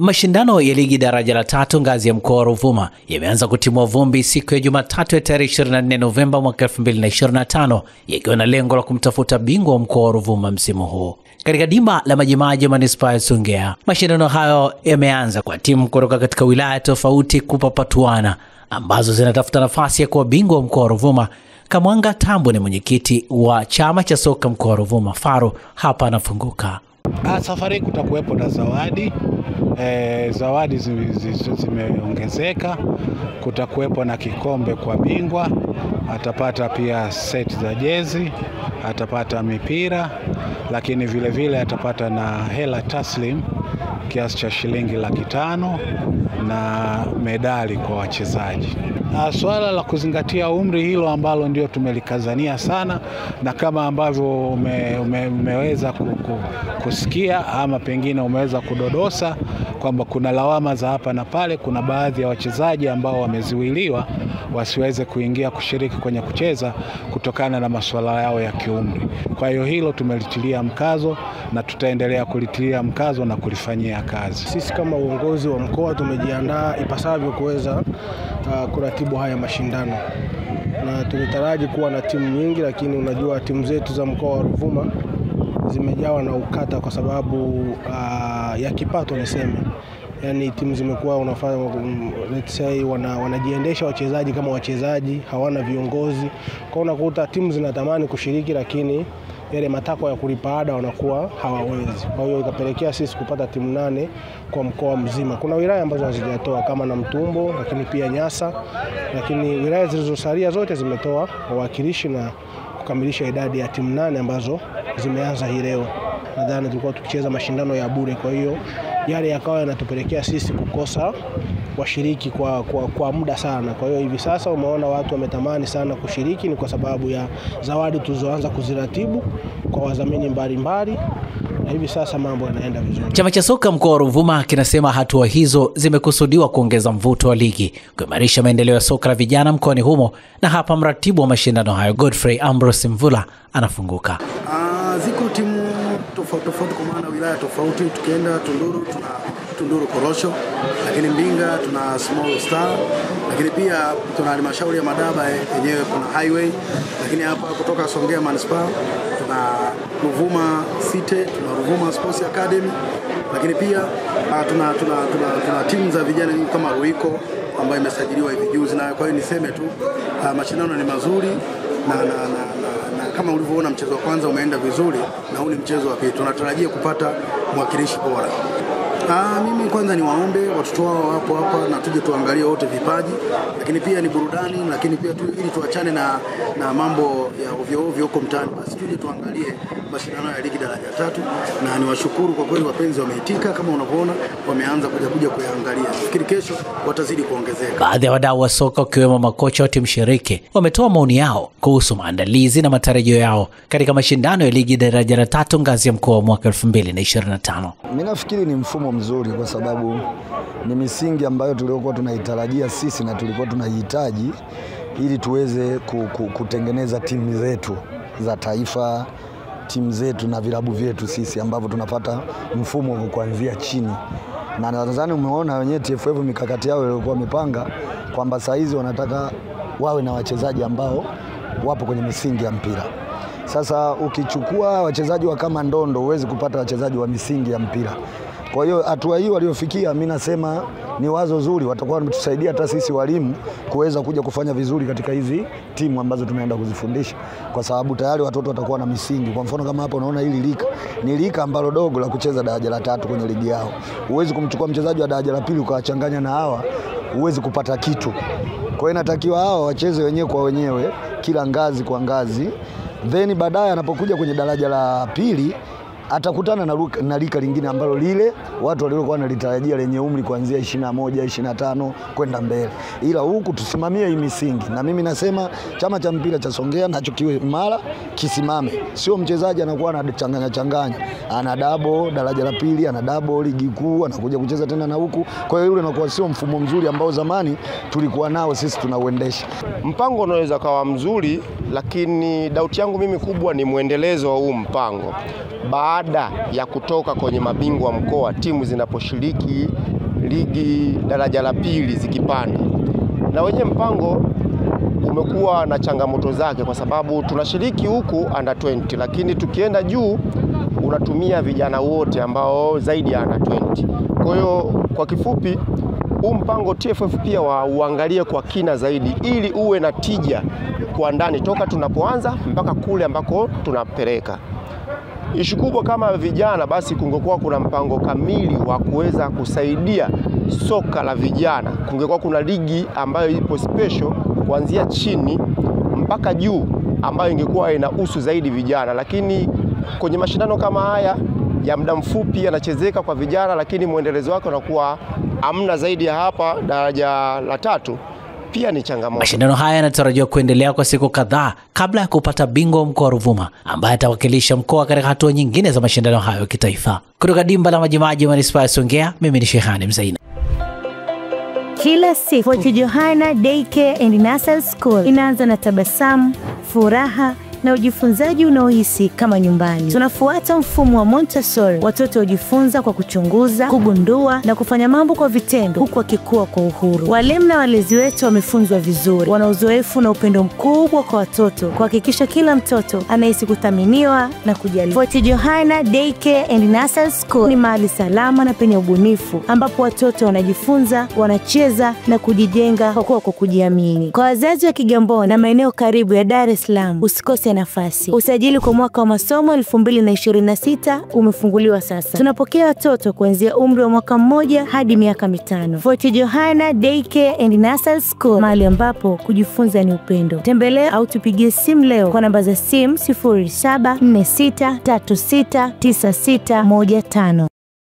Mashindano ya ligi daraja la 3 ngazi ya mkoa wa Ruvuma yameanza kutimua vumbi siku ya Jumatatu ya tarehe 24 Novemba mwaka 2025, yakiwa na lengo la kumtafuta bingwa wa mkoa wa Ruvuma msimu huu. Katika dimba la Majimaji ya Manispaa ya Songea, mashindano hayo yameanza kwa timu kutoka katika wilaya tofauti kupapatuana, ambazo zinatafuta nafasi ya kuwa bingwa wa mkoa wa Ruvuma. Kamwanga Tambo ni mwenyekiti wa chama cha soka mkoa wa Ruvuma Faro, hapa anafunguka. Safari kutakuwepo na zawadi. Zawadi zimeongezeka. Kutakuwepo na kikombe kwa bingwa, atapata pia seti za jezi, atapata mipira, lakini vile vile atapata na hela taslim kiasi cha shilingi 500 na medali kwa wachezaji. Swala la kuzingatia umri, hilo ambalo ndio tumelikazania sana, na kama ambavyo umeweza kusikia ama pengine umeweza kudodosa kwamba kuna lawama za hapa na pale, kuna baadhi ya wachezaji ambao wamezuiliwa wasiweze kuingia kushiriki kwenye kucheza kutokana na masuala yao ya kiumri. Kwa hiyo hilo tumelitilia mkazo na tutaendelea kulitilia mkazo na kulifanyia kazi. Sisi kama uongozi wa mkoa tumejiandaa ipasavyo kuweza kuratibu haya mashindano, na tulitaraji kuwa na timu nyingi, lakini unajua timu zetu za mkoa wa Ruvuma zimejawa na ukata kwa sababu ya kipato niseme. Yani timu zimekuwa unafanya let's say wanajiendesha wachezaji kama wachezaji, hawana viongozi. Kwa unakuta timu zinatamani kushiriki, lakini yale matakwa ya kulipa ada wanakuwa hawawezi. Kwa hiyo ikapelekea sisi kupata timu 8 kwa mkoa mzima. Kuna wilaya ambazo hazijatoa kama Namtumbo, lakini pia Nyasa, lakini wilaya zilizosalia zote zimetoa wawakilishi na kukamilisha idadi ya timu 8 ambazo zimeanza hii leo. Nadhani tulikuwa tukicheza mashindano ya bure, kwa hiyo yale yakawa yanatupelekea sisi kukosa washiriki kwa muda sana. Kwa hiyo hivi sasa umeona watu wametamani sana kushiriki, ni kwa sababu ya zawadi tulizoanza kuziratibu kwa wadhamini mbalimbali, na hivi sasa mambo yanaenda vizuri. Chama cha soka mkoa wa Ruvuma kinasema hatua hizo zimekusudiwa kuongeza mvuto wa ligi, kuimarisha maendeleo ya soka la vijana mkoani humo, na hapa mratibu wa mashindano hayo Godfrey Ambrose Mvula anafunguka. Ziko timu tofauti kwa maana wilaya tofauti. Tukienda Tunduru tuna Tunduru Korosho, lakini Mbinga tuna Small Star, lakini pia tuna halmashauri ya Madaba yenyewe kuna Highway, lakini hapa kutoka Songea Manispaa tuna Ruvuma City, tuna Ruvuma Sports Academy, lakini pia tuna timu za vijana kama Ruiko ambayo imesajiliwa hivi juzi. Na kwa hiyo niseme tu mashindano ni mazuri na kama ulivyoona mchezo wa kwanza umeenda vizuri, na huu ni mchezo wa pili. Tunatarajia kupata mwakilishi bora. Mimi kwanza ni waombe watoto wao hapo hapa na tuje tuangalie wote vipaji, lakini pia ni burudani, lakini pia ili tuachane na mambo ya ovyo huko mtaani, basi tuje tuangalie mashindano ya ligi daraja 3. Na niwashukuru kwa kweli, wapenzi wameitika, kama unavyoona wameanza kuja kuangalia. Fikiri kesho watazidi kuongezeka. Baadhi ya wadau wa soka wakiwemo makocha wa timu shiriki wametoa maoni yao kuhusu maandalizi na matarajio yao katika mashindano ya ligi daraja la 3 ngazi ya mkoa mwaka 2025. Mimi nafikiri ni mfumo mzuri kwa sababu ni misingi ambayo tulikuwa tunaitarajia sisi na tulikuwa tunahitaji ili tuweze kutengeneza timu zetu za taifa, timu zetu na vilabu vyetu sisi ambavyo tunapata mfumo wa kuanzia chini. Na nadhani umeona wenyewe TFF mikakati yao ilikuwa wamepanga kwamba saa hizi wanataka wawe na wachezaji ambao wapo kwenye misingi ya mpira. Sasa ukichukua wachezaji wa kama Ndondo huwezi kupata wachezaji wa misingi ya mpira. Kwa hiyo hatua hii waliofikia, mimi nasema ni wazo zuri, watakuwa wametusaidia hata sisi walimu kuweza kuja kufanya vizuri katika hizi timu ambazo tunaenda kuzifundisha, kwa sababu tayari watoto watakuwa na misingi. Kwa mfano kama hapa unaona hili lika ni lika ambalo dogo la kucheza daraja la 3 kwenye ligi yao. Huwezi kumchukua mchezaji wa daraja la 2 ukawachanganya na hawa, huwezi kupata kitu. Kwa hiyo inatakiwa hawa wacheze wenyewe kwa wenyewe, kila ngazi kwa ngazi, then baadaye anapokuja kwenye daraja la 2 atakutana na lika lingine ambalo lile watu waliokuwa wanalitarajia lenye umri kuanzia 21, 25 kwenda mbele. Ila huku tusimamie hii misingi, na mimi nasema chama cha mpira cha Songea nacho kiwe imara, kisimame. Sio mchezaji anakuwa anachanganya, ana double daraja la 2, ana double ligi kuu, anakuja kucheza tena na huku. Kwa hiyo yule anakuwa sio mfumo mzuri ambao zamani tulikuwa nao sisi tunauendesha. Mpango unaweza kawa mzuri, lakini doubt yangu mimi kubwa ni muendelezo wa huu mpango. baada ya kutoka kwenye mabingwa mkoa, timu zinaposhiriki ligi daraja la pili zikipanda. Na wenye mpango umekuwa na changamoto zake kwa sababu tunashiriki huku under 20, lakini tukienda juu unatumia vijana wote ambao zaidi ya under 20. Kwa hiyo kwa kifupi, huu mpango TFF pia uangalie kwa kina zaidi ili uwe na tija kwa ndani toka tunapoanza mpaka kule ambako tunapeleka. Ishu kubwa kama vijana, basi kungekuwa kuna mpango kamili wa kuweza kusaidia soka la vijana. Kungekuwa kuna ligi ambayo ipo special kuanzia chini mpaka juu ambayo ingekuwa inahusu zaidi vijana, lakini kwenye mashindano kama haya ya muda mfupi yanachezeka kwa vijana, lakini muendelezo wake unakuwa amna zaidi ya hapa daraja la tatu, pia ni changamoto. Mashindano haya yanatarajiwa kuendelea kwa siku kadhaa kabla ya kupata bingwa mkoa wa Ruvuma ambaye atawakilisha mkoa katika hatua nyingine za mashindano hayo kitaifa. Kutoka dimba la Majimaji Manispaa ya Songea, mimi ni Shehani Mzaina. Kila siku Fort Johanna Daycare and Nursery School inaanza na tabasamu, furaha na ujifunzaji unaohisi kama nyumbani. Tunafuata mfumo wa Montessori. Watoto hujifunza kwa kuchunguza, kugundua na kufanya mambo kwa vitendo huku wakikua kwa uhuru. Walimu na walezi wetu wamefunzwa vizuri, wana uzoefu na upendo mkubwa kwa watoto kuhakikisha kila mtoto anahisi kuthaminiwa na kujali. Fort Johanna Daycare and Nursery School ni mahali salama na penye ubunifu ambapo watoto wanajifunza, wanacheza na kujijenga kwa kujiamini. Kwa wazazi wa Kigamboni na maeneo karibu ya Dar es Salaam, usikose nafasi. Usajili kwa mwaka wa masomo 2026 umefunguliwa sasa. Tunapokea watoto kuanzia umri wa mwaka 1 hadi miaka 5. Fort Johanna Daycare and Nursery School, mahali ambapo kujifunza ni upendo. Tembelea au tupigie simu leo kwa namba za simu 0746369615.